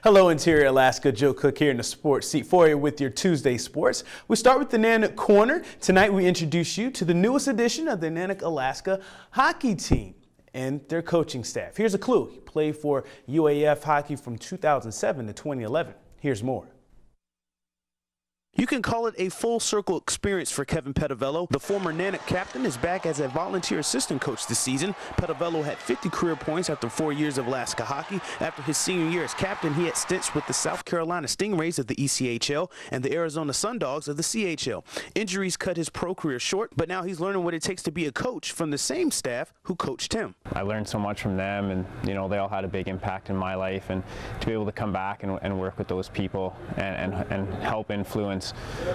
Hello, Interior Alaska. Joe Cook here in the sports seat for you with your Tuesday sports. We start with the Nanook Corner. Tonight we introduce you to the newest edition of the Nanook Alaska hockey team and their coaching staff. Here's a clue. He played for UAF hockey from 2007 to 2011. Here's more. You can call it a full-circle experience for Kevin Petavello. The former Nanook captain is back as a volunteer assistant coach this season. Petavello had 50 career points after 4 years of Alaska hockey. After his senior year as captain, he had stints with the South Carolina Stingrays of the ECHL and the Arizona Sundogs of the CHL. Injuries cut his pro career short, but now he's learning what it takes to be a coach from the same staff who coached him. I learned so much from them, and they all had a big impact in my life, and to be able to come back and work with those people and help influence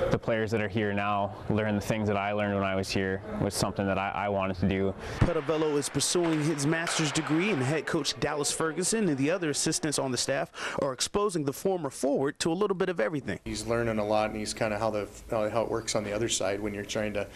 the players that are here now, learn the things that I learned when I was here, was something that I wanted to do. Petavello is pursuing his master's degree, and head coach Dallas Ferguson and the other assistants on the staff are exposing the former forward to a little bit of everything. He's learning a lot, and he's kind of how it works on the other side when you're trying to,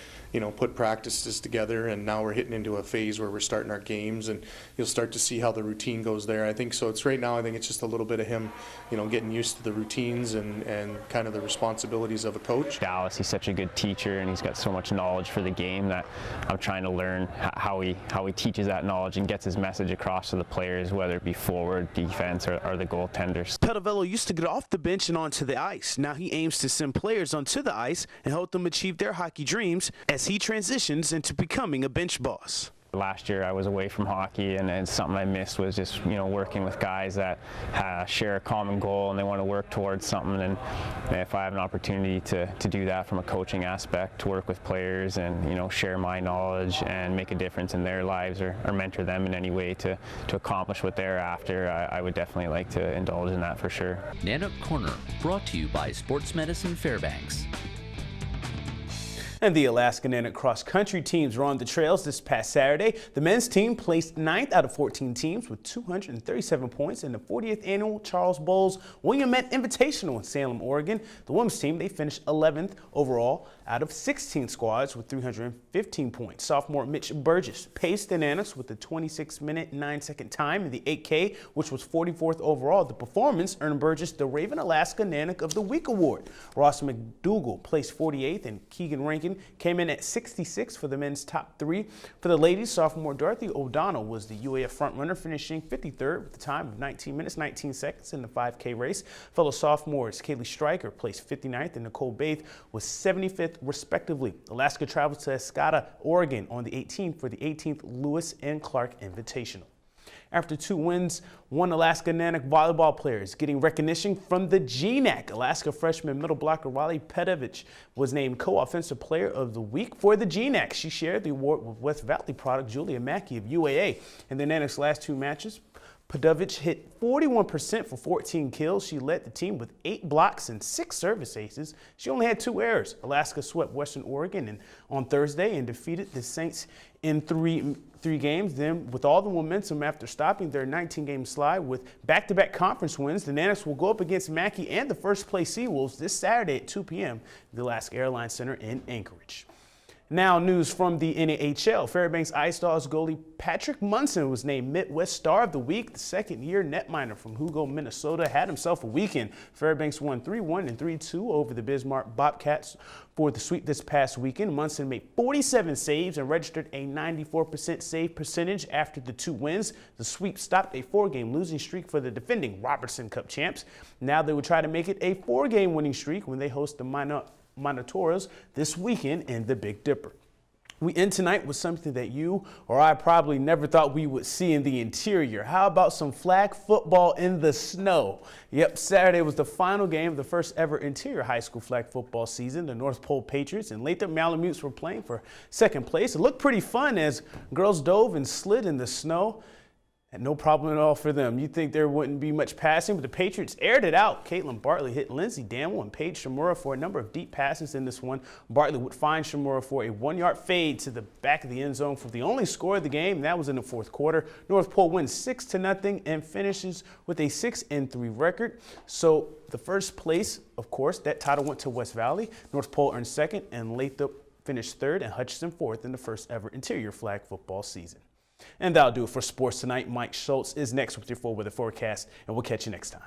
put practices together. And now we're hitting into a phase where we're starting our games, and you'll start to see how the routine goes there. I think so. It's right now. I think it's just a little bit of him, getting used to the routines and kind of the responsibilities of a coach. Dallas, he's such a good teacher, and he's got so much knowledge for the game that I'm trying to learn how he teaches that knowledge and gets his message across to the players, whether it be forward, defense, or the goaltenders. Petavello used to get off the bench and onto the ice. Now he aims to send players onto the ice and help them achieve their hockey dreams as he transitions into becoming a bench boss. Last year I was away from hockey, and something I missed was just working with guys that share a common goal and they want to work towards something. And if I have an opportunity to do that from a coaching aspect, to work with players and share my knowledge and make a difference in their lives, or mentor them in any way to accomplish what they're after, I would definitely like to indulge in that for sure. Nanook Corner, brought to you by Sports Medicine Fairbanks. And the Alaska Nanook cross-country teams were on the trails this past Saturday. The men's team placed 9th out of 14 teams with 237 points in the 40th annual Charles Bowles Willamette Invitational in Salem, Oregon. The women's team, they finished 11th overall out of 16 squads with 315 points. Sophomore Mitch Burgess paced the Nanooks with a 26-minute, 9-second time in the 8K, which was 44th overall. The performance earned Burgess the Raven Alaska Nanook of the Week award. Ross McDougall placed 48th, and Keegan Rankin came in at 66 for the men's top 3. For the ladies, sophomore Dorothy O'Donnell was the UAF frontrunner, finishing 53rd with a time of 19 minutes, 19 seconds in the 5K race. Fellow sophomores Kaylee Stryker placed 59th and Nicole Baith was 75th respectively. Alaska travels to Escata, Oregon on the 18th for the 18th Lewis and Clark Invitational. After 2 wins, one Alaska Nanook volleyball player is getting recognition from the GNAC. Alaska freshman middle blocker Riley Pedovich was named co-offensive player of the week for the GNAC. She shared the award with West Valley product Julia Mackey of UAA. In the Nanook's last 2 matches, Pedovich hit 41% for 14 kills. She led the team with 8 blocks and 6 service aces. She only had 2 errors. Alaska swept Western Oregon on Thursday and defeated the Saints in three games. Then, with all the momentum after stopping their 19-game slide with back-to-back conference wins, the Nanooks will go up against Mackey and the first-place Seawolves this Saturday at 2 p.m. at the Alaska Airlines Center in Anchorage. Now, news from the NAHL. Fairbanks Ice Dogs goalie Patrick Munson was named Midwest Star of the Week. The second-year netminer from Hugo, Minnesota, had himself a weekend. Fairbanks won 3-1 and 3-2 over the Bismarck Bobcats for the sweep this past weekend. Munson made 47 saves and registered a 94% save percentage after the 2 wins. The sweep stopped a 4-game losing streak for the defending Robertson Cup champs. Now they will try to make it a 4-game winning streak when they host the Minotauros this weekend in the Big Dipper. We end tonight with something that you or I probably never thought we would see in the interior. How about some flag football in the snow? Yep, Saturday was the final game of the first ever interior high school flag football season. The North Pole Patriots and Lathrop Malamutes were playing for second place. It looked pretty fun as girls dove and slid in the snow. And no problem at all for them. You'd think there wouldn't be much passing, but the Patriots aired it out. Caitlin Bartley hit Lindsey Damel and Paige Shimura for a number of deep passes in this one. Bartley would find Shimura for a 1-yard fade to the back of the end zone for the only score of the game, and that was in the 4th quarter. North Pole wins 6-0 and finishes with a 6-3 record. So the first place, of course, that title went to West Valley. North Pole earned 2nd, and Lathrop finished 3rd, and Hutchinson 4th in the first ever interior flag football season. And that'll do it for sports tonight. Mike Schultz is next with your full weather forecast, and we'll catch you next time.